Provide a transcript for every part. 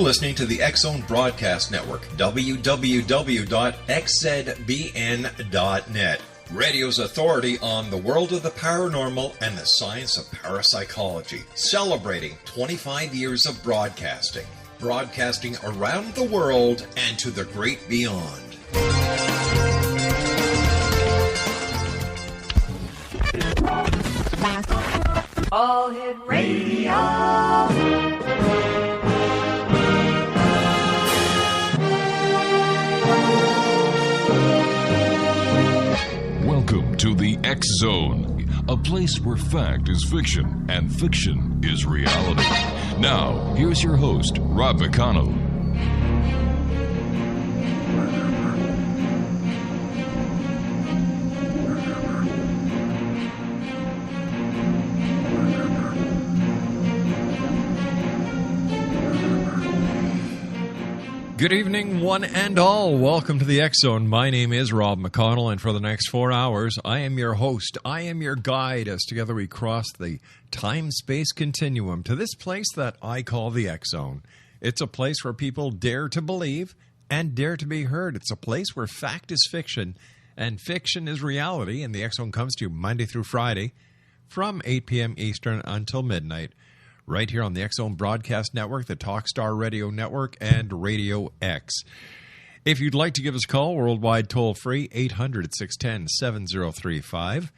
listening to the X-Zone Broadcast Network, www.xzbn.net. Radio's authority on the world of the paranormal and the science of parapsychology, celebrating 25 years of broadcasting. Broadcasting around the world and to the great beyond. All Hit Radio. Welcome to the X-Zone, a place where fact is fiction and fiction is reality. Now, here's your host, Rob McConnell. Good evening, one and all. Welcome to the X-Zone. My name is Rob McConnell, and for the next 4 hours, I am your host. I am your guide as together we cross the time-space continuum to this place that I call the X-Zone. It's a place where people dare to believe and dare to be heard. It's a place where fact is fiction and fiction is reality, and the X-Zone comes to you Monday through Friday from 8 p.m. Eastern until midnight. Right here on the X-Zone Broadcast Network, the Talkstar Radio Network, and Radio X. If you'd like to give us a call, worldwide toll-free, 800-610-7035.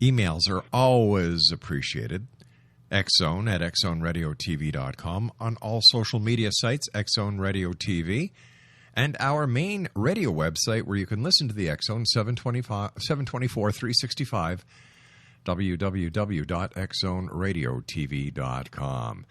Emails are always appreciated. X-Zone at xzoneradiotv.com. On all social media sites, X-Zone Radio TV. And our main radio website where you can listen to the X-Zone, 724-365, www.xzoneradiotv.com.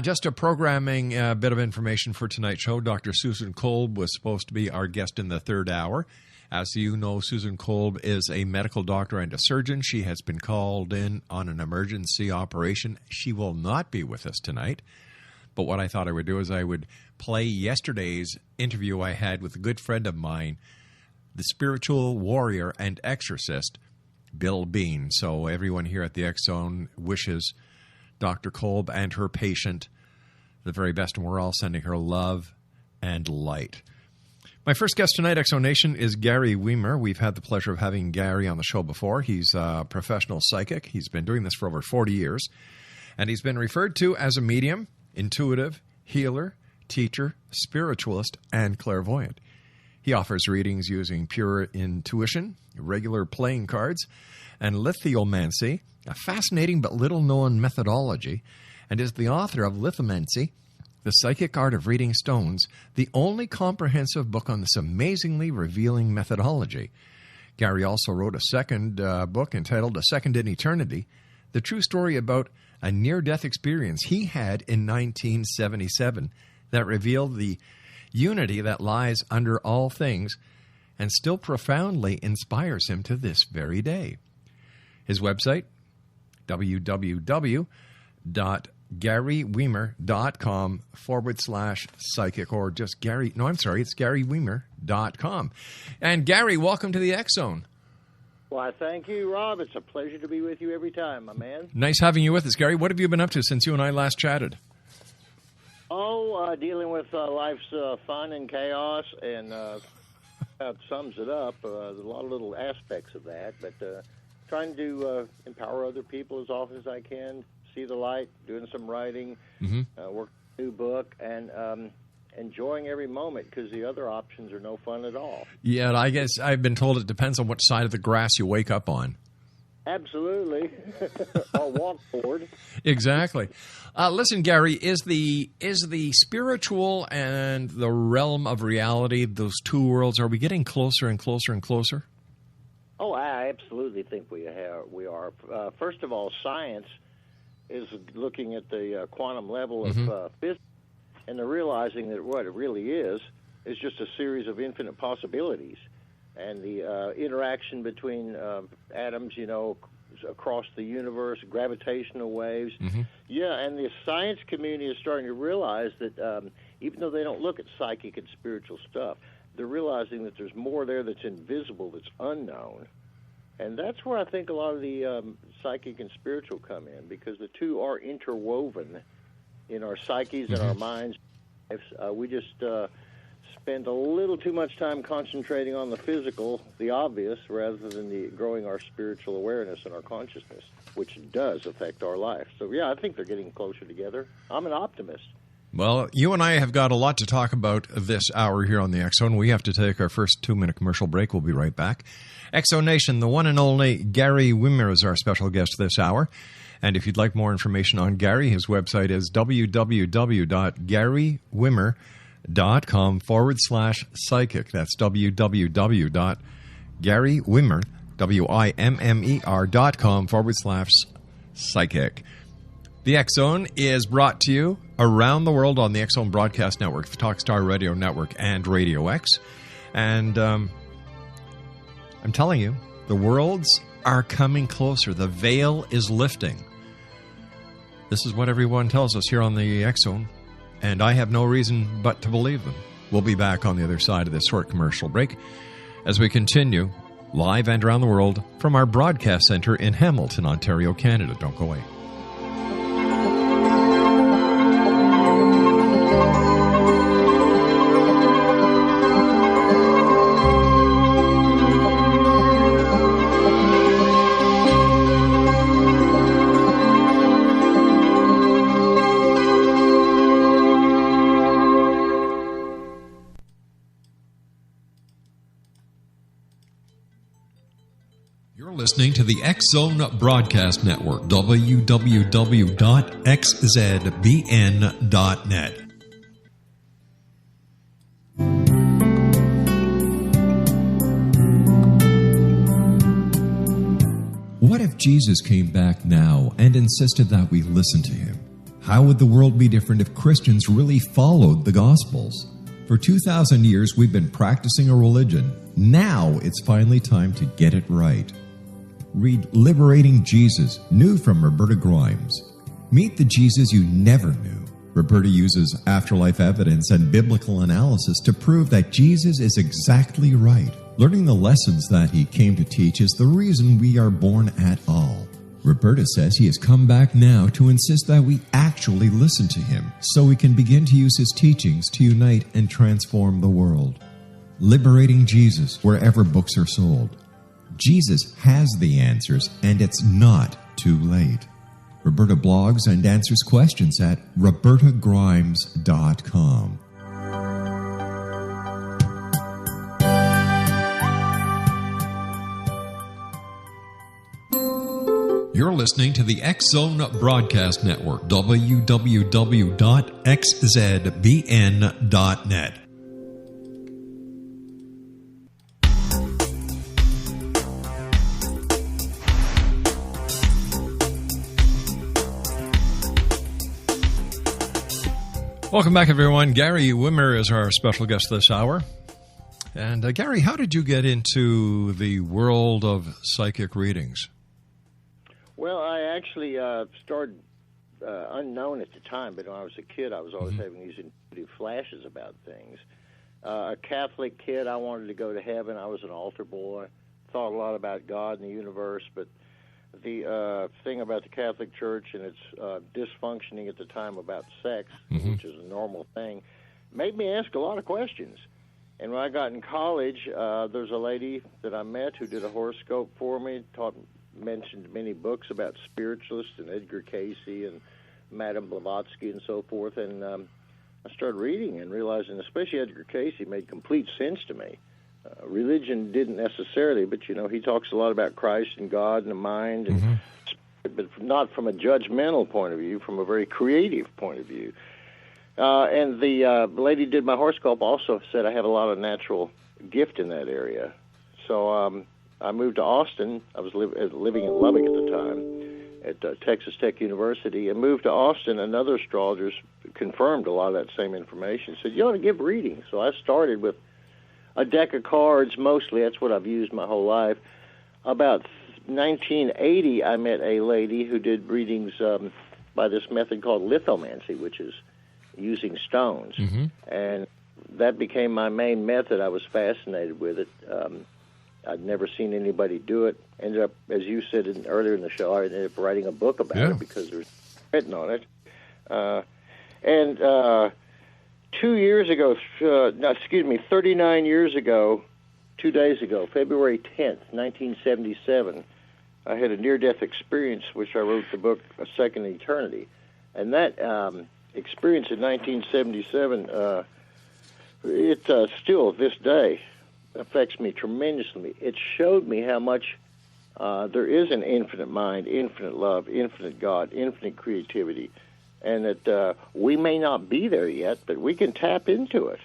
Just a programming bit of information for tonight's show. Dr. Susan Kolb was supposed to be our guest in the third hour. As you know, Susan Kolb is a medical doctor and a surgeon. She has been called in on an emergency operation. She will not be with us tonight. But what I thought I would do is I would play yesterday's interview I had with a good friend of mine, the spiritual warrior and exorcist, Bill Bean. So everyone here at the X-Zone wishes Dr. Kolb and her patient the very best, and we're all sending her love and light. My first guest tonight, X-Zone Nation, is Gary Wimmer. We've had the pleasure of having Gary on the show before. He's a professional psychic. He's been doing this for over 40 years, and he's been referred to as a medium, intuitive, healer, teacher, spiritualist, and clairvoyant. He offers readings using pure intuition, regular playing cards, and lithomancy, a fascinating but little-known methodology, and is the author of Lithomancy, The Psychic Art of Reading Stones, the only comprehensive book on this amazingly revealing methodology. Gary also wrote a second book entitled A Second in Eternity, the true story about a near-death experience he had in 1977 that revealed the unity that lies under all things and still profoundly inspires him to this very day. His website, www.garywimmer.com/psychic, or just Gary, no, I'm sorry, it's garywimmer.com. And Gary, welcome to the X-Zone. Why, thank you, Rob. It's a pleasure to be with you every time, my man. Nice having you with us, Gary. What have you been up to since you and I last chatted? Dealing with life's fun and chaos, and that sums it up. There's a lot of little aspects of that, but trying to empower other people as often as I can, see the light, doing some writing, working on a new book, and enjoying every moment, because the other options are no fun at all. Yeah, I guess I've been told it depends on what side of the grass you wake up on. Absolutely. Or walk forward. Exactly. Listen, Gary, is the spiritual and the realm of reality, those two worlds, are we getting closer and closer and closer? Oh, I absolutely think we are. First of all, science is looking at the quantum level of physics, and they're realizing that what it really is just a series of infinite possibilities. And the interaction between atoms, across the universe, gravitational waves. Yeah, and the science community is starting to realize that even though they don't look at psychic and spiritual stuff, they're realizing that there's more there that's invisible, that's unknown. And that's where I think a lot of the psychic and spiritual come in, because the two are interwoven in our psyches and our minds, lives. We just spend a little too much time concentrating on the physical, the obvious, rather than growing our spiritual awareness and our consciousness, which does affect our life. So, yeah, I think they're getting closer together. I'm an optimist. Well, you and I have got a lot to talk about this hour here on the X Zone. We have to take our first 2-minute commercial break. We'll be right back. X Zone Nation, the one and only Gary Wimmer is our special guest this hour. And if you'd like more information on Gary, his website is www.garywimmer.com/psychic. That's www.garywimmer.com/psychic. The X Zone is brought to you around the world on the X Zone Broadcast Network, the Talkstar Radio Network, and Radio X. And I'm telling you, the worlds are coming closer. The veil is lifting. This is what everyone tells us here on the X Zone, and I have no reason but to believe them. We'll be back on the other side of this short commercial break as we continue live and around the world from our broadcast center in Hamilton, Ontario, Canada. Don't go away. Listening to the X Zone Broadcast Network, www.xzbn.net. What if Jesus came back now and insisted that we listen to him? How would the world be different if Christians really followed the Gospels? For 2,000 years, we've been practicing a religion. Now it's finally time to get it right. Read Liberating Jesus, new from Roberta Grimes. Meet the Jesus you never knew. Roberta uses afterlife evidence and biblical analysis to prove that Jesus is exactly right. Learning the lessons that he came to teach is the reason we are born at all. Roberta says he has come back now to insist that we actually listen to him so we can begin to use his teachings to unite and transform the world. Liberating Jesus, wherever books are sold. Jesus has the answers, and it's not too late. Roberta blogs and answers questions at robertagrimes.com. You're listening to the X Zone Broadcast Network, www.xzbn.net. Welcome back, everyone. Gary Wimmer is our special guest this hour. And Gary, how did you get into the world of psychic readings? Well, I actually started unknown at the time, but when I was a kid, I was always having these intuitive flashes about things. A Catholic kid, I wanted to go to heaven. I was an altar boy, thought a lot about God and the universe, but the thing about the Catholic Church and its dysfunctioning at the time about sex, which is a normal thing, made me ask a lot of questions. And when I got in college, there's a lady that I met who did a horoscope for me, mentioned many books about spiritualists and Edgar Cayce and Madame Blavatsky and so forth. And I started reading and realizing, especially Edgar Cayce, made complete sense to me. Religion didn't necessarily, but, you know, he talks a lot about Christ and God and the mind, and, but not from a judgmental point of view, from a very creative point of view. And the lady who did my horoscope also said I have a lot of natural gift in that area. So I moved to Austin. I was living in Lubbock at the time at Texas Tech University, and moved to Austin. Another astrologer confirmed a lot of that same information. Said, you ought to give readings. So I started with a deck of cards, mostly. That's what I've used my whole life. About 1980, I met a lady who did readings by this method called Lithomancy, which is using stones. And that became my main method. I was fascinated with it. I'd never seen anybody do it. Ended up, as you said earlier in the show, I ended up writing a book about it because there's written on it. 39 years ago, 2 days ago, February 10th, 1977, I had a near-death experience, which I wrote the book, A Second Eternity. And that experience in 1977, it still, this day, affects me tremendously. It showed me how much there is an infinite mind, infinite love, infinite God, infinite creativity, and that we may not be there yet, but we can tap into it.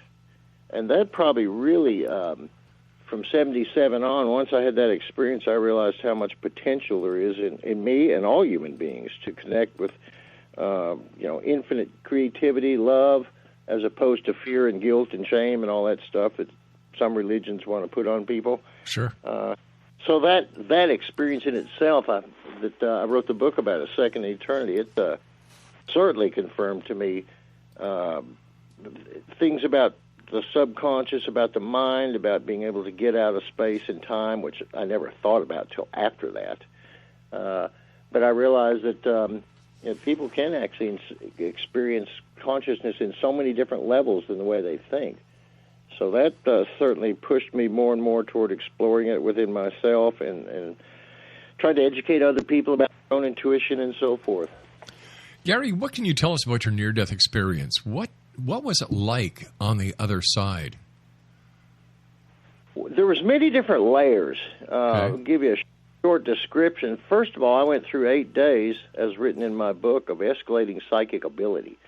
And that probably really, from 77 on, once I had that experience, I realized how much potential there is in me and all human beings to connect with, infinite creativity, love, as opposed to fear and guilt and shame and all that stuff that some religions want to put on people. Sure. So that experience in itself, I wrote the book about, A Second Eternity, it certainly confirmed to me things about the subconscious, about the mind, about being able to get out of space and time, which I never thought about till after that. But I realized that people can actually experience consciousness in so many different levels than the way they think. So that certainly pushed me more and more toward exploring it within myself and trying to educate other people about their own intuition and so forth. Gary, what can you tell us about your near-death experience? What was it like on the other side? There was many different layers. Okay. I'll give you a short description. First of all, I went through 8 days, as written in my book, of escalating psychic ability.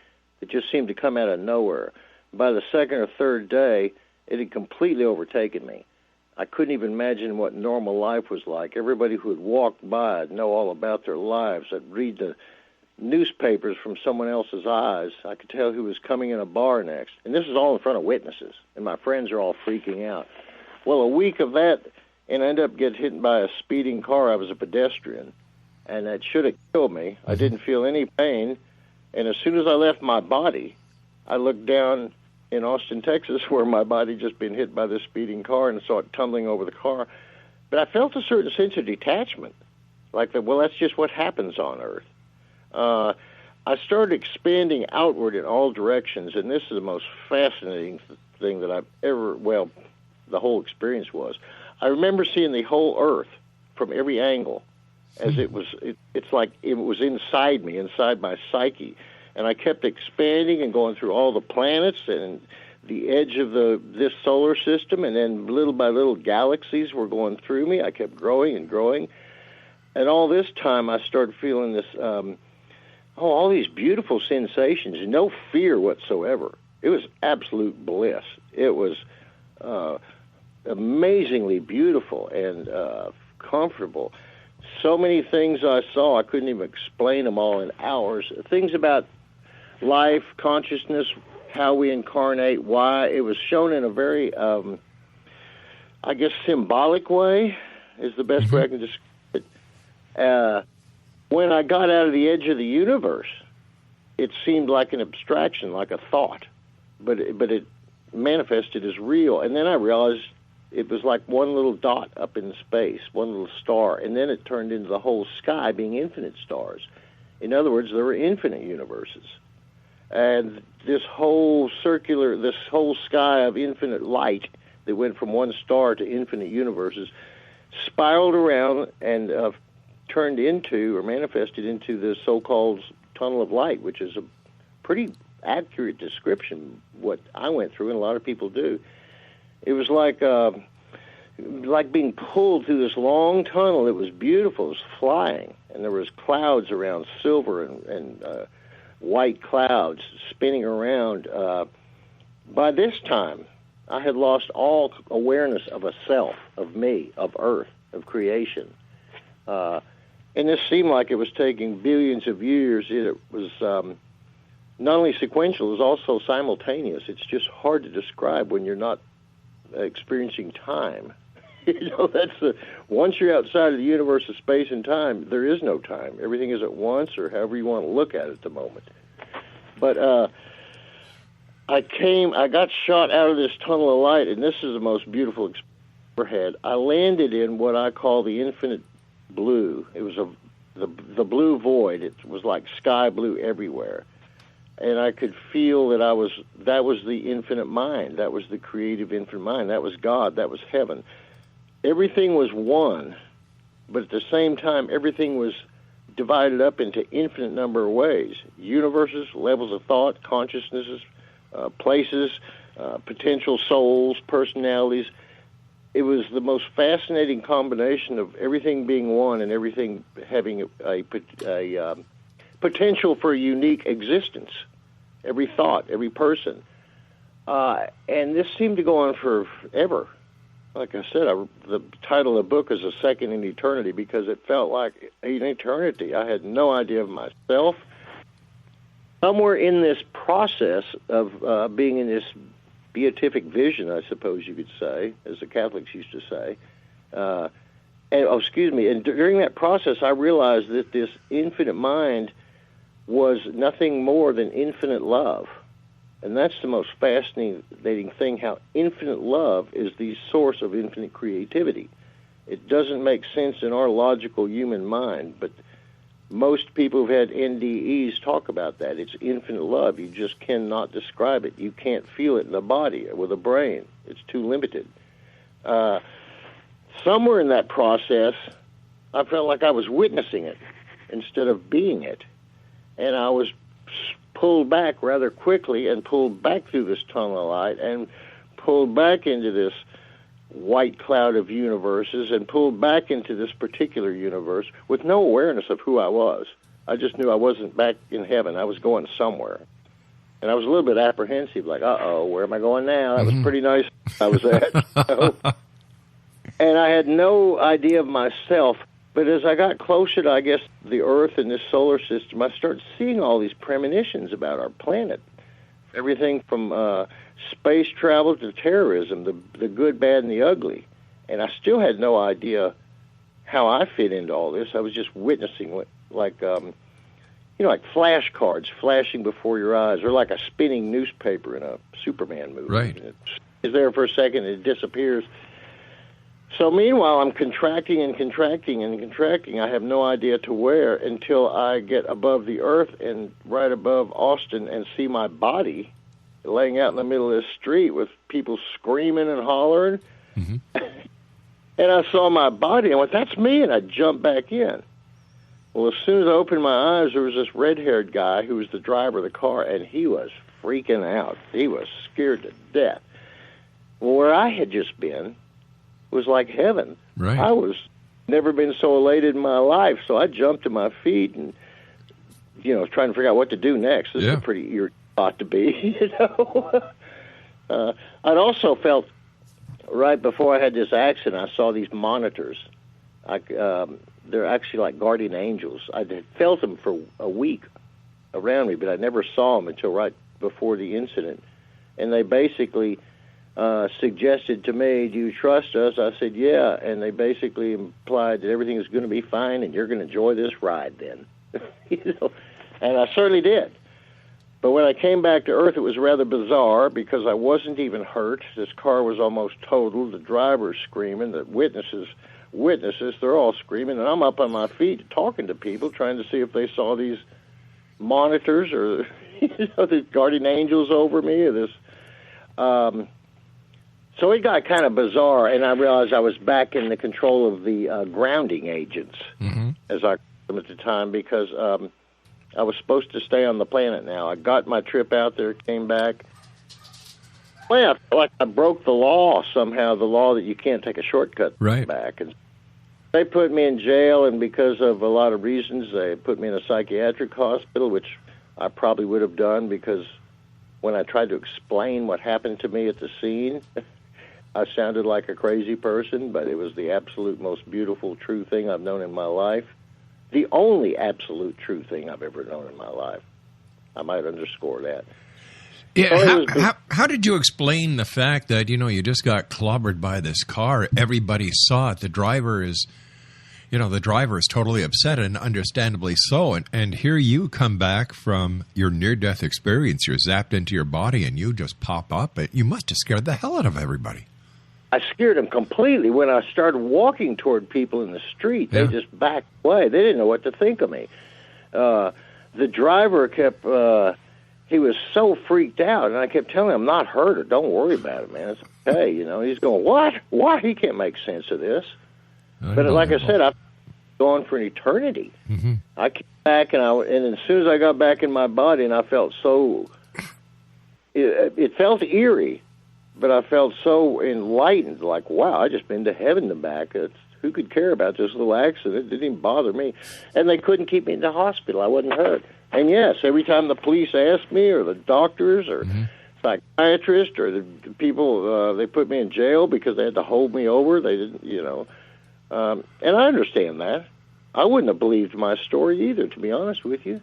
It just seemed to come out of nowhere. By the second or third day, it had completely overtaken me. I couldn't even imagine what normal life was like. Everybody who had walked by would know all about their lives. I'd read the newspapers from someone else's eyes. I could tell who was coming in a bar next. And this is all in front of witnesses, and my friends are all freaking out. Well, a week of that, and I ended up getting hit by a speeding car. I was a pedestrian, and that should have killed me. I didn't feel any pain, and as soon as I left my body, I looked down in Austin, Texas, where my body just been hit by this speeding car, and saw it tumbling over the car. But I felt a certain sense of detachment, like that. Well, that's just what happens on Earth. I started expanding outward in all directions, and this is the most fascinating thing that I've ever, the whole experience was. I remember seeing the whole Earth from every angle, as it's like it was inside me, inside my psyche. And I kept expanding and going through all the planets and the edge of this solar system, and then little by little galaxies were going through me. I kept growing and growing. And all this time I started feeling this, all these beautiful sensations, no fear whatsoever. It was absolute bliss. It was amazingly beautiful and comfortable. So many things I saw, I couldn't even explain them all in hours. Things about life, consciousness, how we incarnate, why. It was shown in a very, symbolic way is the best way I can describe it. When I got out of the edge of the universe, it seemed like an abstraction, like a thought, but it manifested as real. And then I realized it was like one little dot up in space, one little star, and then it turned into the whole sky being infinite stars. In other words, there were infinite universes. And this whole sky of infinite light that went from one star to infinite universes spiraled around and turned into or manifested into the so-called tunnel of light, which is a pretty accurate description of what I went through, and a lot of people do. It was like being pulled through this long tunnel. It was beautiful. It was flying, and there was clouds around, silver and white clouds spinning around. By this time, I had lost all awareness of a self, of me, of Earth, of creation. And this seemed like it was taking billions of years. It was not only sequential, it was also simultaneous. It's just hard to describe when you're not experiencing time. Once you're outside of the universe of space and time, there is no time. Everything is at once, or however you want to look at it at the moment. But I got shot out of this tunnel of light, and this is the most beautiful experience I've ever had. I landed in what I call the infinite blue. It was the blue void. It was like sky blue everywhere. and I could feel that that was the infinite mind. That was the creative infinite mind. That was God. That was heaven. Everything was one, but at the same time, everything was divided up into infinite number of ways. Universes, levels of thought, consciousnesses, places, potential souls, personalities. It was the most fascinating combination of everything being one and everything having a potential for a unique existence. Every thought, every person. And this seemed to go on forever. Like I said, the title of the book is A Second in Eternity because it felt like an eternity. I had no idea of myself. Somewhere in this process of being in this beatific vision, I suppose you could say, as the Catholics used to say, and during that process, I realized that this infinite mind was nothing more than infinite love. And that's the most fascinating thing, how infinite love is the source of infinite creativity. It doesn't make sense in our logical human mind, but most people who've had NDEs talk about that. It's infinite love. You just cannot describe it. You can't feel it in the body or with the brain. It's too limited. Somewhere in that process, I felt like I was witnessing it instead of being it. And I was pulled back rather quickly and pulled back through this tunnel of light and pulled back into this white cloud of universes and pulled back into this particular universe with no awareness of who I was. I just knew I wasn't back in heaven. I was going somewhere. And I was a little bit apprehensive, like, uh-oh, where am I going now? That was pretty nice I was at. And I had no idea of myself. But as I got closer to, I guess, the Earth and this solar system, I started seeing all these premonitions about our planet. Everything from space travel to terrorism, the good, bad, and the ugly. And I still had no idea how I fit into all this. I was just witnessing what, like flashcards flashing before your eyes, or like a spinning newspaper in a Superman movie. Right. And it's there for a second, and it disappears. So meanwhile, I'm contracting and contracting and contracting. I have no idea to where until I get above the earth and right above Austin and see my body laying out in the middle of the street with people screaming and hollering. Mm-hmm. And I saw my body and I went, that's me, and I jumped back in. Well, as soon as I opened my eyes, there was this red-haired guy who was the driver of the car, and he was freaking out. He was scared to death. Well, where I had just been was like heaven. Right. I was never been so elated in my life, so I jumped to my feet and, trying to figure out what to do next. This is a pretty eerie spot to be, I'd also felt, right before I had this accident, I saw these monitors. They're actually like guardian angels. I had felt them for a week around me, but I never saw them until right before the incident. And they basically suggested to me, do you trust us? I said, yeah. And they basically implied that everything is going to be fine and you're going to enjoy this ride then. And I certainly did. But when I came back to Earth, it was rather bizarre because I wasn't even hurt. This car was almost totaled. The driver's screaming. The witnesses, they're all screaming. And I'm up on my feet talking to people, trying to see if they saw these monitors or these guardian angels over me or this. So it got kind of bizarre, and I realized I was back in the control of the grounding agents, as I called them at the time, because I was supposed to stay on the planet now. I got my trip out there, came back. Well, I felt like I broke the law somehow, the law that you can't take a shortcut back. And they put me in jail, and because of a lot of reasons, they put me in a psychiatric hospital, which I probably would have done because when I tried to explain what happened to me at the scene, I sounded like a crazy person, but it was the absolute most beautiful, true thing I've known in my life. The only absolute true thing I've ever known in my life. I might underscore that. Yeah, how did you explain the fact that, you just got clobbered by this car? Everybody saw it. The driver is totally upset, and understandably so. And here you come back from your near-death experience. You're zapped into your body, and you just pop up. You must have scared the hell out of everybody. I scared them completely. When I started walking toward people in the street, they just backed away. They didn't know what to think of me. The driver kept he was so freaked out, and I kept telling him, I'm not hurt, or don't worry about it, man. It's okay, you know. He's going, what? Why? He can't make sense of this. But like I said, I've gone for an eternity. Mm-hmm. I came back, and as soon as I got back in my body, and I felt so, it felt eerie, but I felt so enlightened, like, wow, I just been to heaven and back. Who could care about this little accident? It didn't even bother me. And they couldn't keep me in the hospital. I wasn't hurt. And yes, every time the police asked me, or the doctors, or psychiatrists, or the people, they put me in jail because they had to hold me over. They didn't, you know. And I understand that. I wouldn't have believed my story either, to be honest with you.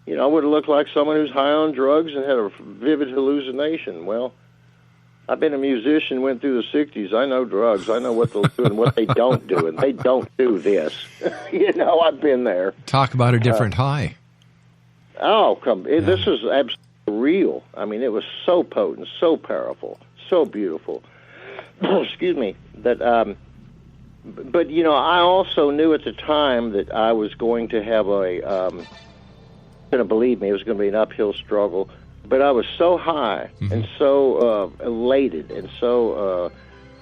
You know, I would have looked like someone who's high on drugs and had a vivid hallucination. Well, I've been a musician, went through the 60s. I know drugs. I know what they'll do and what they don't do, and they don't do this. You know, I've been there. Talk about a different high. Oh, this is absolutely real. I mean, it was so potent, so powerful, so beautiful. Excuse me. That, but, you know, I also knew at the time that I was going to have believe me, it was going to be an uphill struggle. But I was so high and so elated and so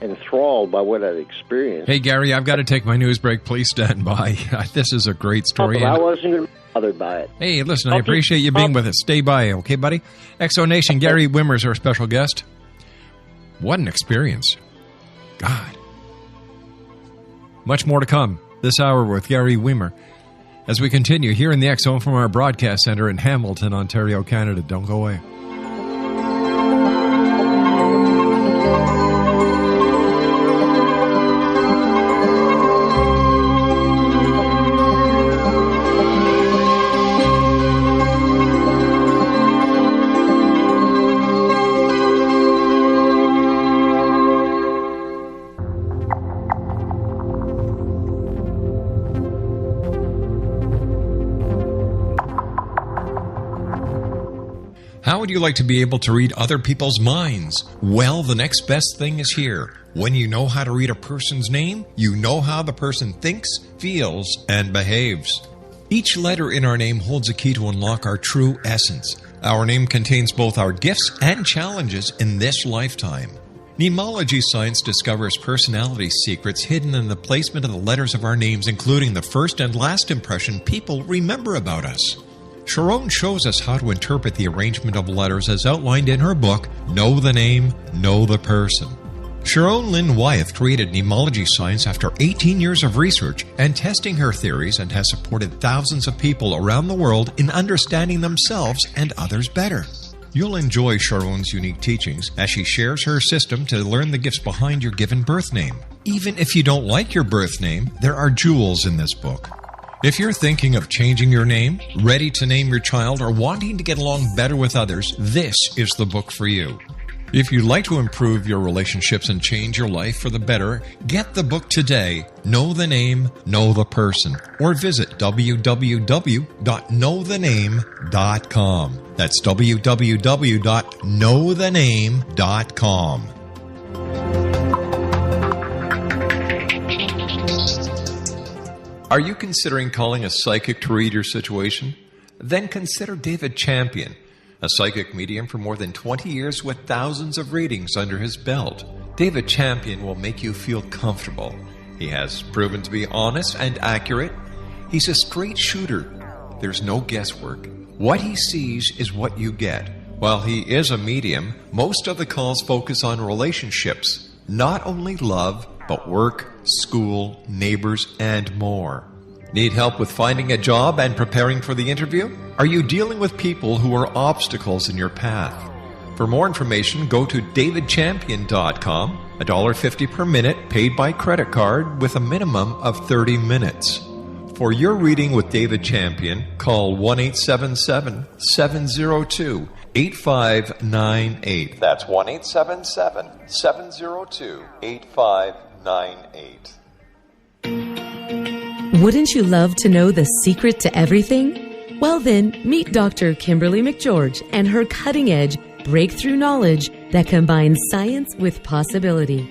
enthralled by what I'd experienced. Hey, Gary, I've got to take my news break. Please stand by. This is a great story. I wasn't going to be bothered by it. Hey, listen, I appreciate you being with us. Stay by, okay, buddy? Exo Nation, Gary Wimmer is our special guest. What an experience. God. Much more to come this hour with Gary Wimmer. As we continue here in the X Zone from our broadcast center in Hamilton, Ontario, Canada. Don't go away. How would you like to be able to read other people's minds? Well, the next best thing is here. When you know how to read a person's name, you know how the person thinks, feels, and behaves. Each letter in our name holds a key to unlock our true essence. Our name contains both our gifts and challenges in this lifetime. Mnemology science discovers personality secrets hidden in the placement of the letters of our names, including the first and last impression people remember about us. Sharon shows us how to interpret the arrangement of letters as outlined in her book, Know the Name, Know the Person. Sharon Lynn Wyeth created mnemology science after 18 years of research and testing her theories, and has supported thousands of people around the world in understanding themselves and others better. You'll enjoy Sharon's unique teachings as she shares her system to learn the gifts behind your given birth name. Even if you don't like your birth name, there are jewels in this book. If you're thinking of changing your name, ready to name your child, or wanting to get along better with others, this is the book for you. If you'd like to improve your relationships and change your life for the better, get the book today, Know the Name, Know the Person, or visit www.knowthename.com. That's www.knowthename.com. Are you considering calling a psychic to read your situation? Then consider David Champion, a psychic medium for more than 20 years with thousands of readings under his belt. David Champion will make you feel comfortable. He has proven to be honest and accurate. He's a straight shooter. There's no guesswork. What he sees is what you get. While he is a medium, most of the calls focus on relationships, not only love, but work, school, neighbors, and more. Need help with finding a job and preparing for the interview? Are you dealing with people who are obstacles in your path? For more information, go to davidchampion.com, $1.50 per minute paid by credit card with a minimum of 30 minutes. For your reading with David Champion, call 1-877-702-8598. That's 1-877-702-8598. Wouldn't you love to know the secret to everything? Well then, meet Dr. Kimberly McGeorge and her cutting-edge breakthrough knowledge that combines science with possibility.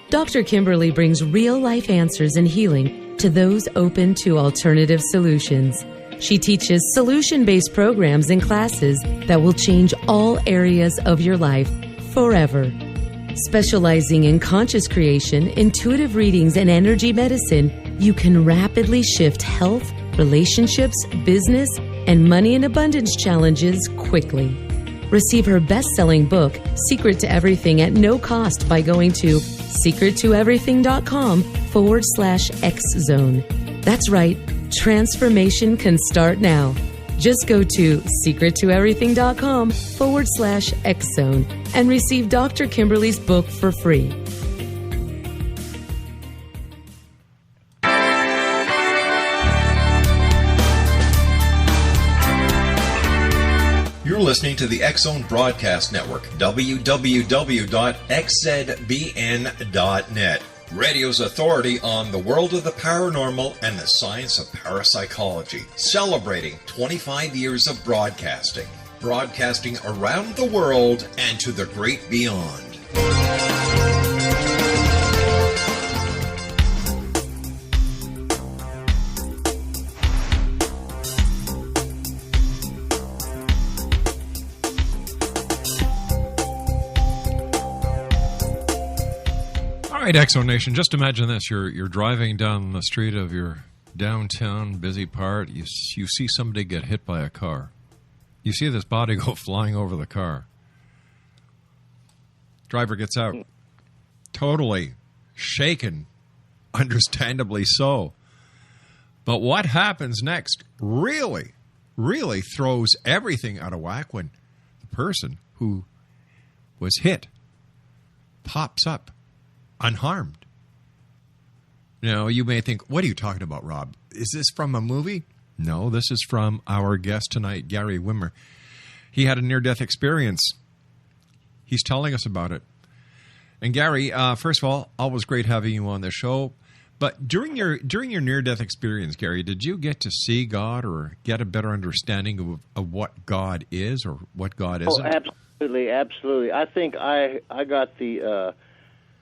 Dr. Kimberly brings real-life answers and healing to those open to alternative solutions. She teaches solution-based programs and classes that will change all areas of your life forever. Specializing in conscious creation, intuitive readings, and energy medicine, you can rapidly shift health, relationships, business, and money and abundance challenges quickly. Receive her best-selling book, Secret to Everything, at no cost by going to secrettoeverything.com/X-Zone. That's right, transformation can start now. Just go to secrettoeverything.com/X-Zone and receive Dr. Kimberly's book for free. You're listening to the X-Zone Broadcast Network, www.xzbn.net. Radio's authority on the world of the paranormal and the science of parapsychology. Celebrating 25 years of broadcasting. Broadcasting around the world and to the great beyond. All right, Exo Nation, just imagine this. You're driving down the street of your downtown busy part. You see somebody get hit by a car. You see this body go flying over the car. Driver gets out, totally shaken, understandably so. But what happens next really throws everything out of whack when the person who was hit pops up unharmed. Now, you may think, what are you talking about, Rob? Is this from a movie? No, this is from our guest tonight, Gary Wimmer. He had a near-death experience. He's telling us about it. And Gary, first of all, always great having you on the show. But during your near-death experience, Gary, did you get to see God or get a better understanding of what God is or what God isn't? Oh, absolutely. I think I got the...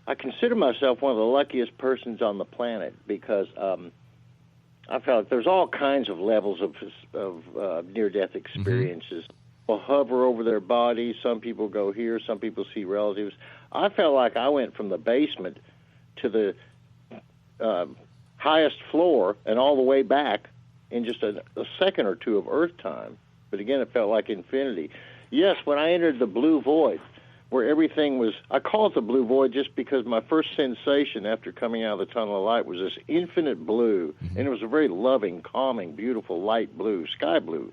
I consider myself one of the luckiest persons on the planet because I felt there's all kinds of levels of near-death experiences. People hover over their bodies. Some people go here. Some people see relatives. I felt like I went from the basement to the highest floor and all the way back in just a second or two of Earth time. But again, it felt like infinity. Yes, when I entered the blue void, where everything was, I call it the blue void just because my first sensation after coming out of the tunnel of light was this infinite blue, and it was a very loving, calming, beautiful light blue, sky blue.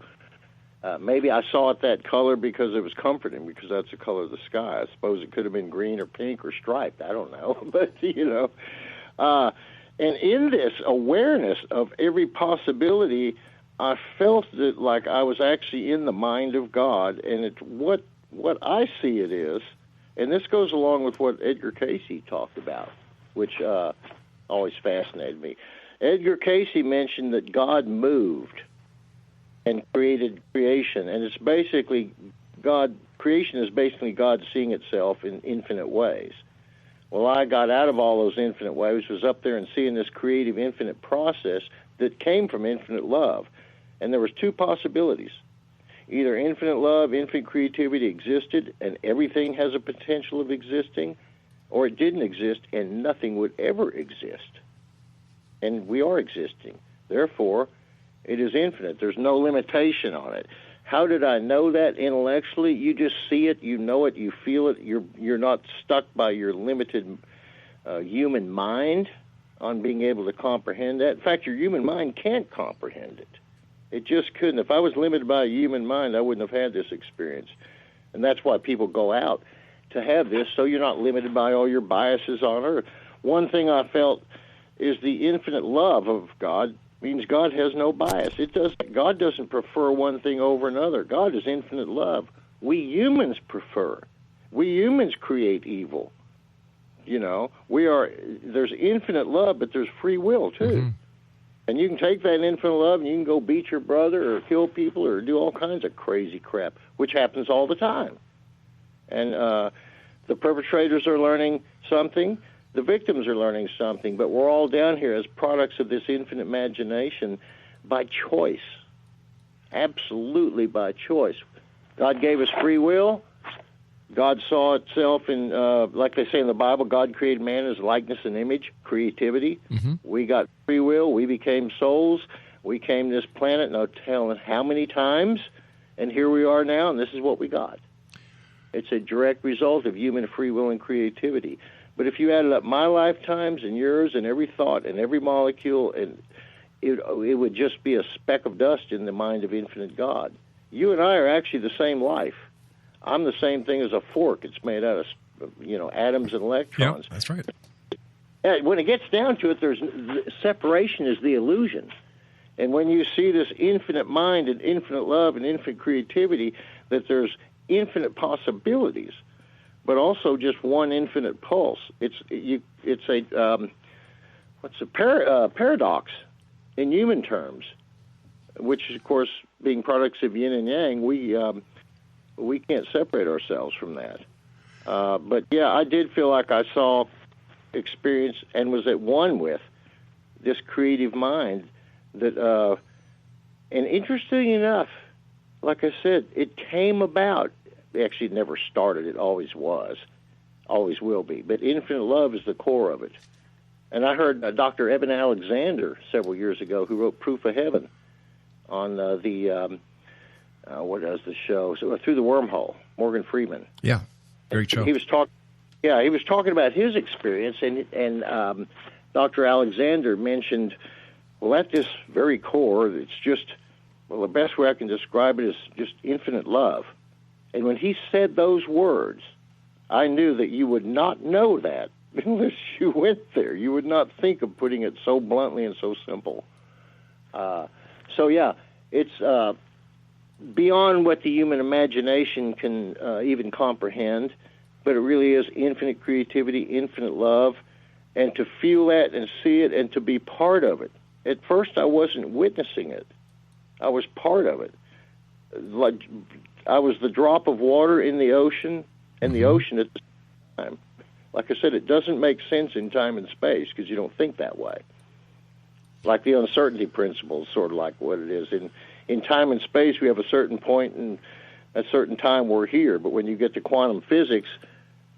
Maybe I saw it that color because it was comforting, because that's the color of the sky. I suppose it could have been green or pink or striped. I don't know. But, and in this awareness of every possibility, I felt that like I was actually in the mind of God, and it's what I see it is, and this goes along with what Edgar Cayce talked about, which always fascinated me. Edgar Cayce mentioned that God moved and created creation, and it's basically creation is basically God seeing itself in infinite ways. Well, I got out of all those infinite ways, was up there and seeing this creative infinite process that came from infinite love, and there was two possibilities. Either infinite love, infinite creativity existed, and everything has a potential of existing, or it didn't exist, and nothing would ever exist. And we are existing. Therefore, it is infinite. There's no limitation on it. How did I know that intellectually? You just see it, you know it, you feel it. You're not stuck by your limited human mind on being able to comprehend that. In fact, your human mind can't comprehend it. It just couldn't. If I was limited by a human mind, I wouldn't have had this experience. And that's why people go out to have this, so you're not limited by all your biases on earth. One thing I felt is the infinite love of God means God has no bias. God doesn't prefer one thing over another. God is infinite love. We humans prefer. We humans create evil. There's infinite love, but there's free will, too. Mm-hmm. And you can take that infinite love and you can go beat your brother or kill people or do all kinds of crazy crap, which happens all the time. And the perpetrators are learning something. The victims are learning something. But we're all down here as products of this infinite imagination by choice. absolutely by choice. God gave us free will. God saw itself in, like they say in the Bible, God created man as likeness and image, creativity. Mm-hmm. We got free will. We became souls. We came to this planet, no telling how many times, and here we are now, and this is what we got. It's a direct result of human free will and creativity. But if you added up my lifetimes and yours and every thought and every molecule, and it would just be a speck of dust in the mind of infinite God. You and I are actually the same life. I'm the same thing as a fork. It's made out of, atoms and electrons. Yeah, that's right. When it gets down to it, separation is the illusion. And when you see this infinite mind and infinite love and infinite creativity, that there's infinite possibilities, but also just one infinite pulse. It's a paradox in human terms, which is, of course, being products of yin and yang. We can't separate ourselves from that. But, yeah, I did feel like I saw, experienced, and was at one with this creative mind that, and interesting enough, like I said, it came about. Actually, it never started. It always was, always will be. But infinite love is the core of it. And I heard Dr. Eben Alexander several years ago, who wrote Proof of Heaven on what is the show? So, Through the Wormhole, Morgan Freeman. Yeah, great show. He was talking about his experience, and Dr. Alexander mentioned, well, at this very core, it's just, well, the best way I can describe it is just infinite love. And when he said those words, I knew that you would not know that unless you went there. You would not think of putting it so bluntly and so simple. So, yeah, it's beyond what the human imagination can even comprehend, but it really is infinite creativity, infinite love, and to feel that and see it and to be part of it. At first, I wasn't witnessing it. I was part of it. Like I was the drop of water in the ocean, and the ocean at the same time. Like I said, it doesn't make sense in time and space because you don't think that way. Like the uncertainty principle is sort of like what it is. In time and space, we have a certain point and a certain time we're here. But when you get to quantum physics,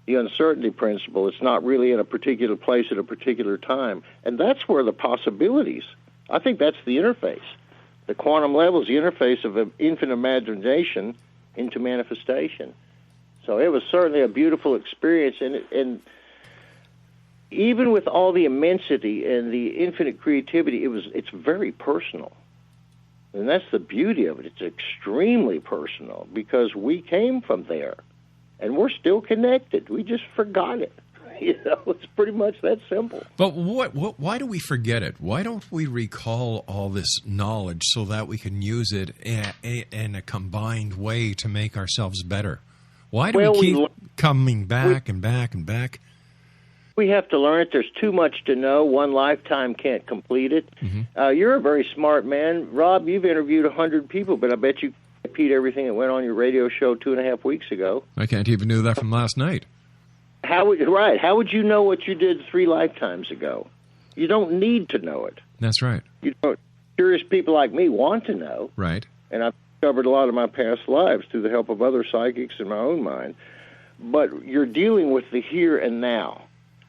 the uncertainty principle, it's not really in a particular place at a particular time. And that's where the possibilities, I think that's the interface. The quantum level is the interface of an infinite imagination into manifestation. So it was certainly a beautiful experience. And even with all the immensity and the infinite creativity, it's very personal. And that's the beauty of it. It's extremely personal because we came from there. And we're still connected. We just forgot it. It's pretty much that simple. But why do we forget it? Why don't we recall all this knowledge so that we can use it in a combined way to make ourselves better? Why do we keep coming back and back and back? We have to learn it. There's too much to know. One lifetime can't complete it. Mm-hmm. You're a very smart man. Rob, you've interviewed 100 people, but I bet you repeat everything that went on your radio show 2.5 weeks ago. I can't even do that from last night. How would you know what you did 3 lifetimes ago? You don't need to know it. That's right. You don't. Curious people like me want to know. Right. And I've discovered a lot of my past lives through the help of other psychics in my own mind. But you're dealing with the here and now.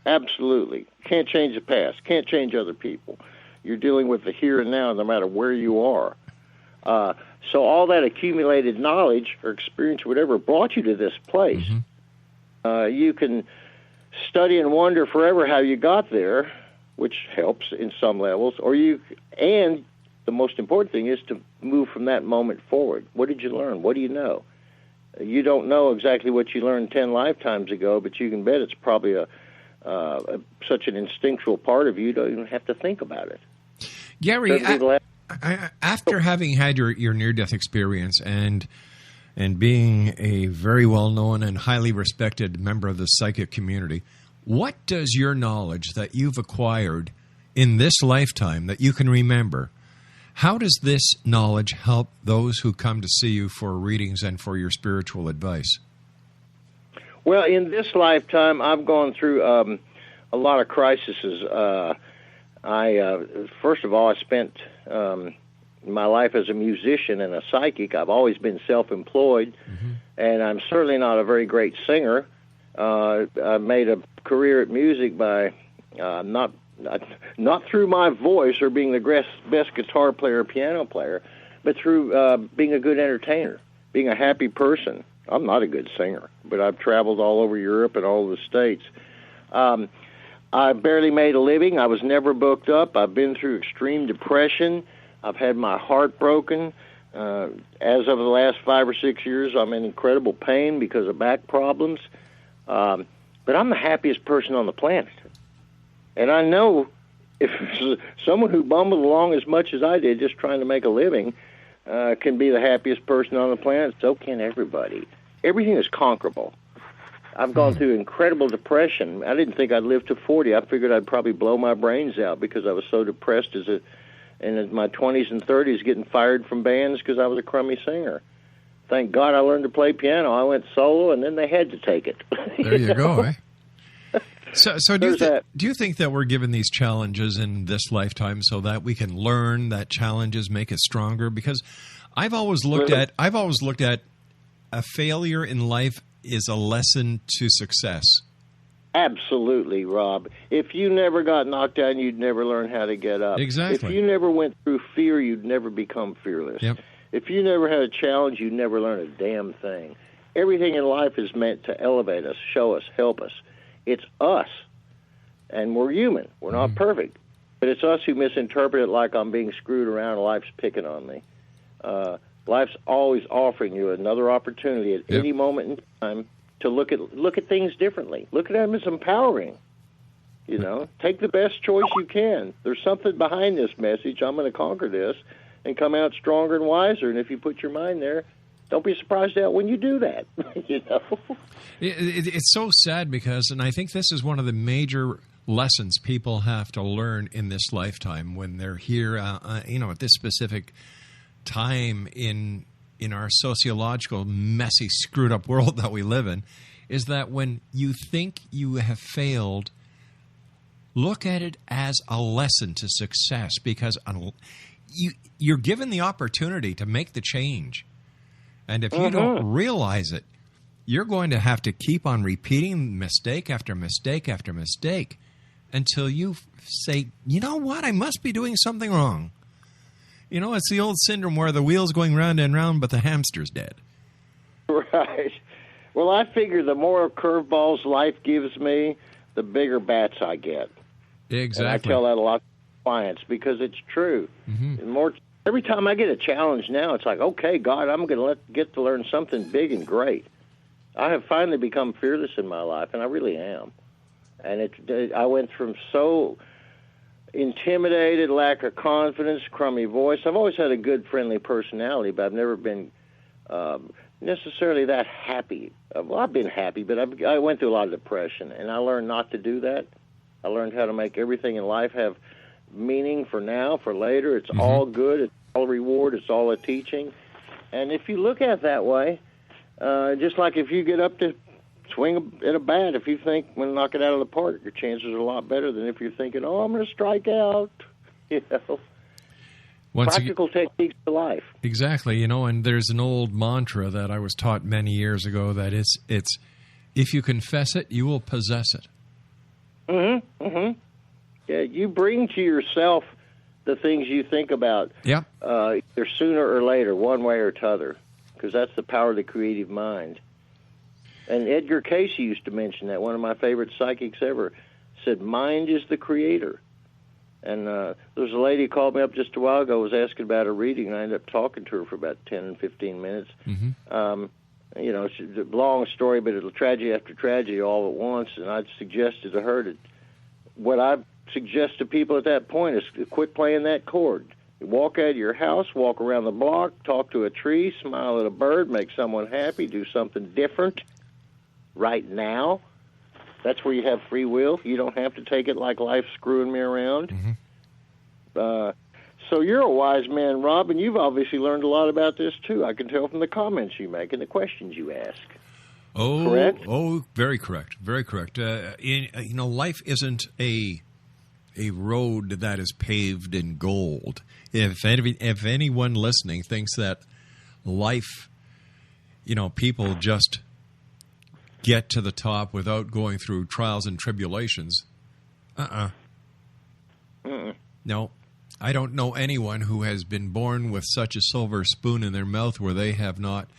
Absolutely. Can't change the past. Can't change other people. You're dealing with the here and now no matter where you are. So all that accumulated knowledge or experience, whatever, brought you to this place. Mm-hmm. You can study and wonder forever how you got there, which helps in some levels, and the most important thing is to move from that moment forward. What did you learn? What do you know? You don't know exactly what you learned 10 lifetimes ago, but you can bet it's probably such an instinctual part of you, you don't even have to think about it. Gary, after having had your near-death experience and being a very well-known and highly respected member of the psychic community, what does your knowledge that you've acquired in this lifetime that you can remember, how does this knowledge help those who come to see you for readings and for your spiritual advice? Well, in this lifetime, I've gone through a lot of crises. First of all, I spent my life as a musician and a psychic. I've always been self-employed, and I'm certainly not a very great singer. I made a career at music by not through my voice or being the best guitar player or piano player, but through being a good entertainer, being a happy person. I'm not a good singer, but I've traveled all over Europe and all the States. I barely made a living. I was never booked up. I've been through extreme depression. I've had my heart broken. As of the last 5 or 6 years, I'm in incredible pain because of back problems. But I'm the happiest person on the planet. And I know if someone who bumbled along as much as I did, just trying to make a living, can be the happiest person on the planet, so can everybody. Everything is conquerable. I've gone through incredible depression. I didn't think I'd live to 40. I figured I'd probably blow my brains out because I was so depressed in my 20s and 30s, getting fired from bands because I was a crummy singer. Thank God I learned to play piano. I went solo, and then they had to take it. There you go, eh? So do you think that we're given these challenges in this lifetime so that we can learn that challenges make us stronger? Because I've always looked at a failure in life is a lesson to success. Absolutely, Rob. If you never got knocked down, you'd never learn how to get up. Exactly. If you never went through fear, you'd never become fearless. Yep. If you never had a challenge, you'd never learn a damn thing. Everything in life is meant to elevate us, show us, help us. It's us, and we're human. We're not perfect, but it's us who misinterpret it like I'm being screwed around and life's picking on me. Life's always offering you another opportunity at any moment in time to look at things differently. Look at them as empowering. You know, take the best choice you can. There's something behind this message. I'm going to conquer this and come out stronger and wiser. And if you put your mind there, don't be surprised out when you do that. You know, it's so sad because, and I think this is one of the major lessons people have to learn in this lifetime when they're here. At this specific time in our sociological, messy, screwed up world that we live in, is that when you think you have failed, look at it as a lesson to success, because you're given the opportunity to make the change. And if you don't realize it, you're going to have to keep on repeating mistake after mistake after mistake until you say, you know what, I must be doing something wrong. You know, it's the old syndrome where the wheel's going round and round, but the hamster's dead. Right. Well, I figure the more curveballs life gives me, the bigger bats I get. Exactly. And I tell that a lot to clients because it's true. Every time I get a challenge now, it's like, okay, God, I'm going to get to learn something big and great. I have finally become fearless in my life, and I really am. And I went from so intimidated, lack of confidence, crummy voice. I've always had a good, friendly personality, but I've never been necessarily that happy. Well, I've been happy, but I went through a lot of depression, and I learned not to do that. I learned how to make everything in life have meaning for now, for later. It's all good. It's all a reward. It's all a teaching. And if you look at it that way, just like if you get up to swing at a bat, if you think when knock it out of the park, your chances are a lot better than if you're thinking, oh, I'm going to strike out. You know, practical techniques to life. Exactly. You know, and there's an old mantra that I was taught many years ago that it's if you confess it, you will possess it. Yeah, you bring to yourself the things you think about. Yeah. Either sooner or later, one way or t'other, because that's the power of the creative mind. And Edgar Cayce used to mention that. One of my favorite psychics ever said, mind is the creator. And there was a lady who called me up just a while ago, was asking about a reading, and I ended up talking to her for about 10 and 15 minutes. You know, it's a long story, but it's tragedy after tragedy all at once, and I suggested to her that what I suggest to people at that point is to quit playing that chord. You walk out of your house, walk around the block, talk to a tree, smile at a bird, make someone happy, do something different right now. That's where you have free will. You don't have to take it like life's screwing me around. So you're a wise man, Rob, and you've obviously learned a lot about this, too. I can tell from the comments you make and the questions you ask. Correct? Oh, very correct. Very correct. Life isn't a road that is paved in gold. If anyone listening thinks that life, people just get to the top without going through trials and tribulations, no. I don't know anyone who has been born with such a silver spoon in their mouth where they have not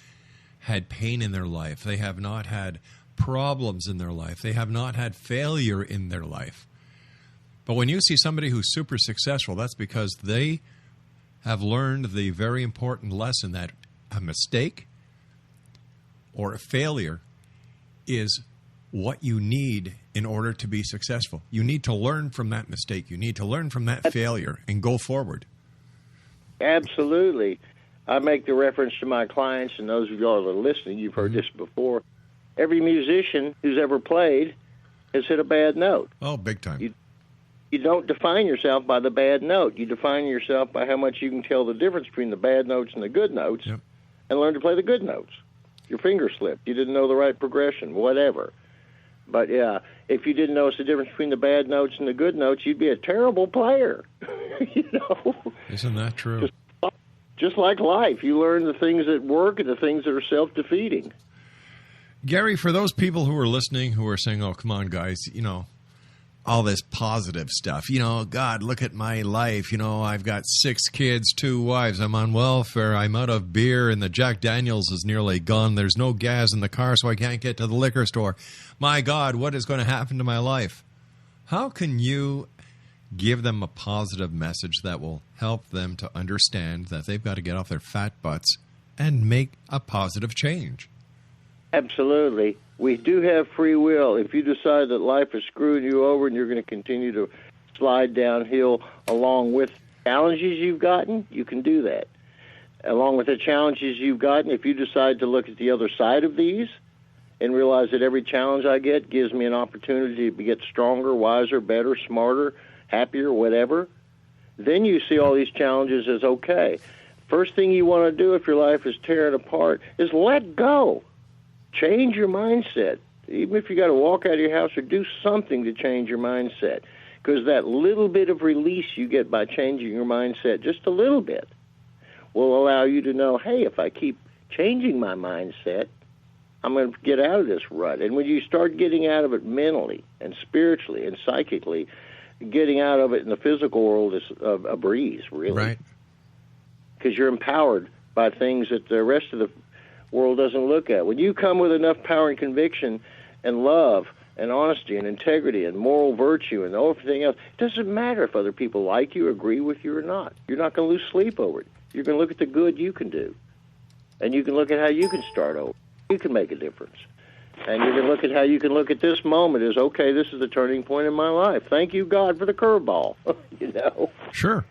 had pain in their life. They have not had problems in their life. They have not had failure in their life. But when you see somebody who's super successful, that's because they have learned the very important lesson that a mistake or a failure is what you need in order to be successful. You need to learn from that mistake. You need to learn from that failure and go forward. Absolutely. I make the reference to my clients, and those of y'all that are listening, you've heard this before. Every musician who's ever played has hit a bad note. Oh, big time. You don't define yourself by the bad note. You define yourself by how much you can tell the difference between the bad notes and the good notes, and learn to play the good notes. Your finger slipped. You didn't know the right progression, whatever. But, yeah, if you didn't notice the difference between the bad notes and the good notes, you'd be a terrible player. Isn't that true? Just like life. You learn the things that work and the things that are self-defeating. Gary, for those people who are listening who are saying, oh, come on, guys, all this positive stuff. God, look at my life. I've got 6 kids, 2 wives. I'm on welfare. I'm out of beer, and the Jack Daniels is nearly gone. There's no gas in the car, so I can't get to the liquor store. My God, what is going to happen to my life? How can you give them a positive message that will help them to understand that they've got to get off their fat butts and make a positive change? Absolutely. We do have free will. If you decide that life is screwing you over and you're going to continue to slide downhill along with challenges you've gotten, you can do that. Along with the challenges you've gotten, if you decide to look at the other side of these and realize that every challenge I get gives me an opportunity to get stronger, wiser, better, smarter, happier, whatever, then you see all these challenges as okay. First thing you want to do if your life is tearing apart is let go. Change your mindset. Even if you got to walk out of your house or do something to change your mindset, because that little bit of release you get by changing your mindset, just a little bit, will allow you to know, hey, if I keep changing my mindset, I'm going to get out of this rut. And when you start getting out of it mentally and spiritually and psychically, getting out of it in the physical world is a breeze, really. Right. Because you're empowered by things that the rest of the world doesn't look at. When you come with enough power and conviction and love and honesty and integrity and moral virtue and everything else, it doesn't matter if other people like you, agree with you or not. You're not going to lose sleep over it. You're going to look at the good you can do. And you can look at how you can start over. You can make a difference. And you can look at how you can look at this moment as, okay, this is the turning point in my life. Thank you, God, for the curveball. Sure.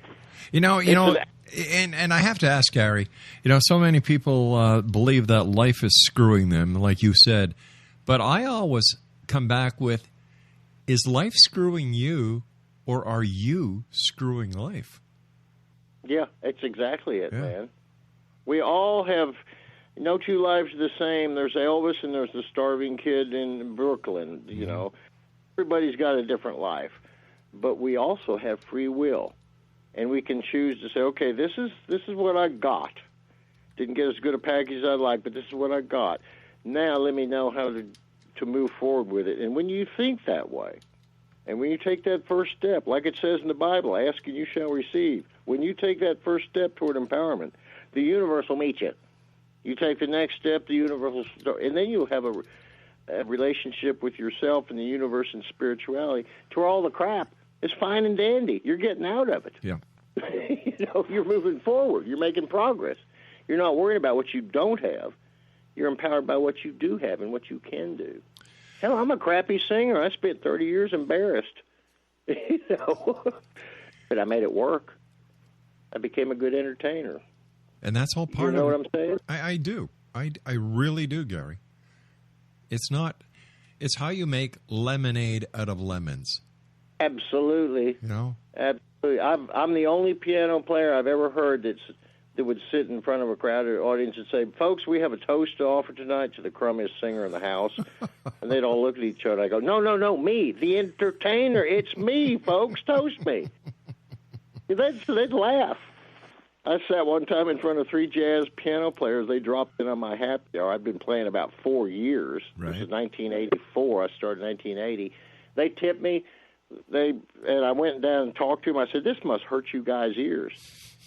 And I have to ask, Gary, so many people believe that life is screwing them, like you said. But I always come back with, is life screwing you, or are you screwing life? Yeah, that's exactly it, man. We all have, no two lives are the same. There's Elvis and there's the starving kid in Brooklyn, Everybody's got a different life. But we also have free will. And we can choose to say, okay, this is what I got. Didn't get as good a package as I'd like, but this is what I got. Now let me know how to move forward with it. And when you think that way, and when you take that first step, like it says in the Bible, ask and you shall receive. When you take that first step toward empowerment, the universe will meet you. You take the next step, the universe will start, and then you'll have a relationship with yourself and the universe and spirituality to where all the crap is fine and dandy. You're getting out of it. Yeah. You're moving forward. You're making progress. You're not worried about what you don't have. You're empowered by what you do have and what you can do. Hell, I'm a crappy singer. I spent 30 years embarrassed. But I made it work. I became a good entertainer. And that's all part of it. You know what I'm saying? I do. I really do, Gary. It's how you make lemonade out of lemons. Absolutely. Absolutely. I'm the only piano player I've ever heard that's that would sit in front of a crowded audience and say, "Folks, we have a toast to offer tonight to the crummiest singer in the house." And they'd all look at each other. I go, "No, me, the entertainer. It's me, folks. Toast me." They'd laugh. I sat one time in front of 3 jazz piano players. They dropped in on my happy hour. I'd been playing about 4 years. Right. This is 1984. I started in 1980. They tipped me. And I went down and talked to them. I said, "This must hurt you guys' ears."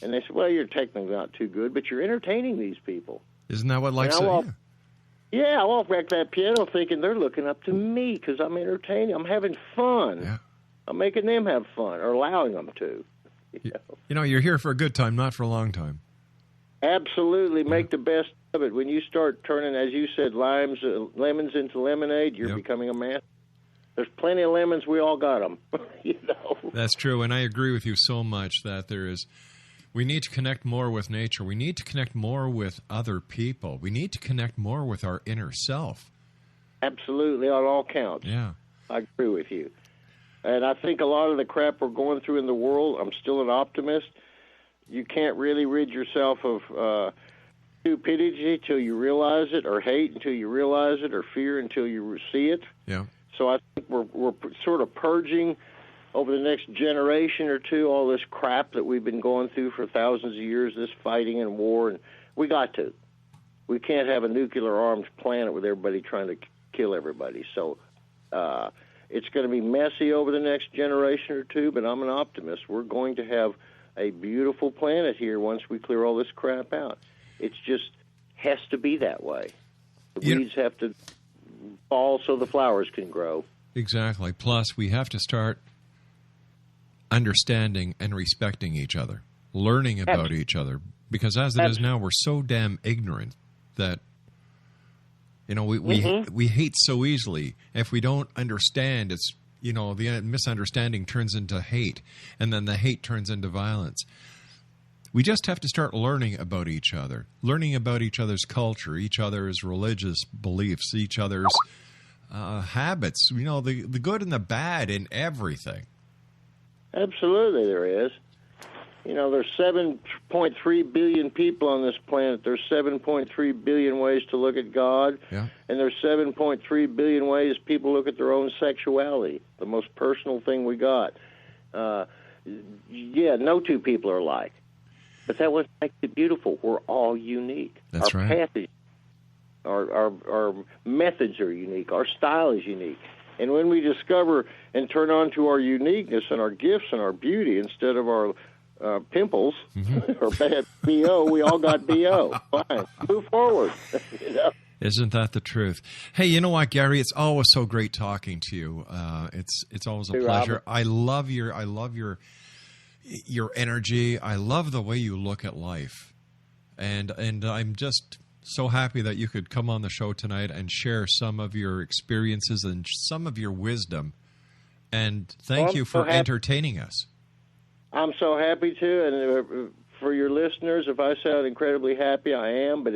And they said, "Well, you're technically not too good, but you're entertaining these people." Isn't that what life's like? Yeah, I walked back that piano thinking they're looking up to me because I'm entertaining. I'm having fun. Yeah. I'm making them have fun or allowing them to. You know, you're here for a good time, not for a long time. Absolutely. Make the best of it. When you start turning, as you said, lemons into lemonade, you're becoming a man. There's plenty of lemons. We all got them. That's true, and I agree with you so much that we need to connect more with nature. We need to connect more with other people. We need to connect more with our inner self. Absolutely, on all counts. Yeah. I agree with you. And I think a lot of the crap we're going through in the world, I'm still an optimist. You can't really rid yourself of stupidity till you realize it, or hate until you realize it, or fear until you see it. Yeah. So I think we're sort of purging over the next generation or two all this crap that we've been going through for thousands of years, this fighting and war, and we got to. We can't have a nuclear-armed planet with everybody trying to kill everybody. So it's going to be messy over the next generation or two, but I'm an optimist. We're going to have a beautiful planet here once we clear all this crap out. It just has to be that way. The weeds have to fall so the flowers can grow. Exactly. Plus, we have to start understanding and respecting each other, learning about each other. Because as it is now, we're so damn ignorant that, you know, we hate so easily. If we don't understand, it's, you know, the misunderstanding turns into hate, and then the hate turns into violence. We just have to start learning about each other, learning about each other's culture, each other's religious beliefs, each other's habits, you know, the good and the bad in everything. Absolutely there is. You know, there's 7.3 billion people on this planet. There's 7.3 billion ways to look at God. Yeah. And there's 7.3 billion ways people look at their own sexuality, the most personal thing we got. No two people are alike. But that what makes it beautiful. We're all unique. That's our right. Path is, our methods are unique. Our style is unique. And when we discover and turn on to our uniqueness and our gifts and our beauty instead of our pimples or bad BO, we all got BO. Fine. Move forward. You know? Isn't that the truth? Hey, you know what, Gary? It's always so great talking to you. It's always a pleasure. Robert. I love your energy. I love the way you look at life, and I'm just so happy that you could come on the show tonight and share some of your experiences and some of your wisdom. And thank you for entertaining us. I'm so happy to, and for your listeners, if I sound incredibly happy, I am. But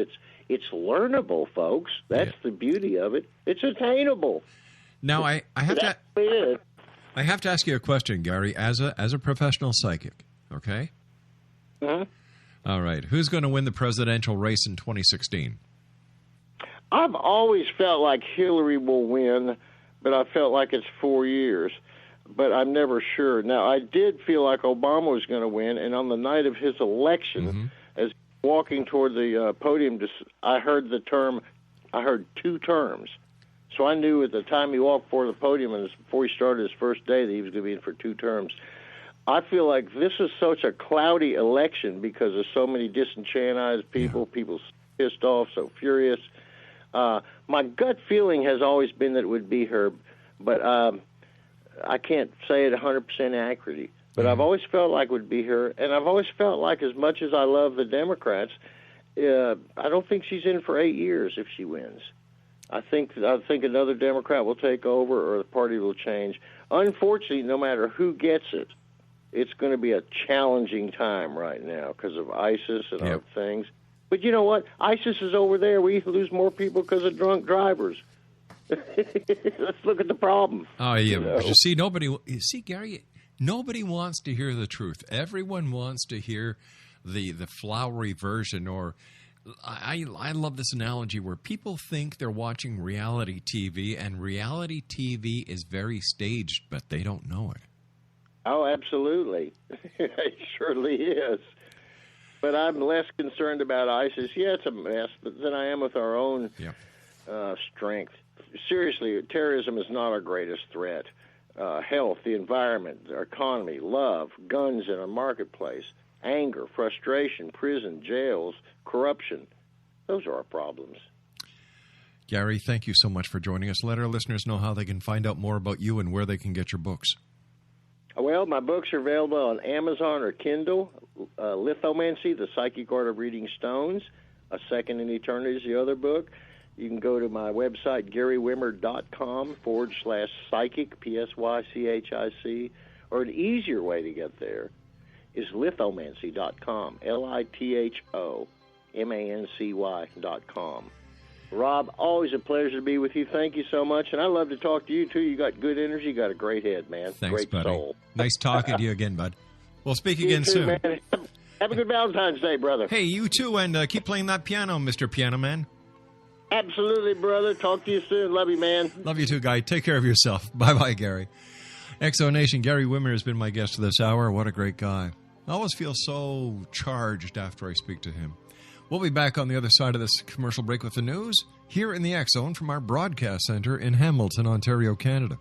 it's learnable, folks. That's the beauty of it. It's attainable. Now I have to ask you a question, Gary, as a professional psychic. Okay. Mm-hmm. All right. Who's going to win the presidential race in 2016? I've always felt like Hillary will win, but I felt like it's 4 years. But I'm never sure. Now, I did feel like Obama was going to win, and on the night of his election, as walking toward the podium, I heard 2 terms. So I knew at the time he walked forward the podium and before he started his first day that he was going to be in for 2 terms. I feel like this is such a cloudy election because of so many disenchanted people, people pissed off, so furious. My gut feeling has always been that it would be her, but I can't say it 100% accurately. But I've always felt like it would be her, and I've always felt like as much as I love the Democrats, I don't think she's in for 8 years if she wins. I think another Democrat will take over or the party will change. Unfortunately, no matter who gets it, it's going to be a challenging time right now because of ISIS and other things. But you know what? ISIS is over there. We lose more people because of drunk drivers. Let's look at the problem. Oh, yeah. You see, Gary, nobody wants to hear the truth. Everyone wants to hear the flowery version, or I love this analogy where people think they're watching reality TV, and reality TV is very staged, but they don't know it. Oh, absolutely. It surely is. But I'm less concerned about ISIS. Yeah, it's a mess, but than I am with our own strength. Seriously, terrorism is not our greatest threat. Health, the environment, our economy, love, guns in our marketplace, anger, frustration, prison, jails, corruption. Those are our problems. Gary, thank you so much for joining us. Let our listeners know how they can find out more about you and where they can get your books. Well, my books are available on Amazon or Kindle. Lithomancy, The Psychic Art of Reading Stones. A Second in Eternity is the other book. You can go to my website, GaryWimmer.com/psychic, PSYCHIC, or an easier way to get there is lithomancy.com, LITHOMANCY.com. Rob, always a pleasure to be with you. Thank you so much, and I love to talk to you, too. You got good energy. You got a great head, man. Thanks, great buddy. soul. Nice talking to you again, bud. We'll speak again You too, soon. Man. Have a good Valentine's Day, brother. Hey, you too, and keep playing that piano, Mr. Piano Man. Absolutely, brother. Talk to you soon. Love you, man. Love you too, guy. Take care of yourself. Bye-bye, Gary. Exo Nation, Gary Wimmer has been my guest this hour. What a great guy. I always feel so charged after I speak to him. We'll be back on the other side of this commercial break with the news here in the X Zone from our broadcast center in Hamilton, Ontario, Canada.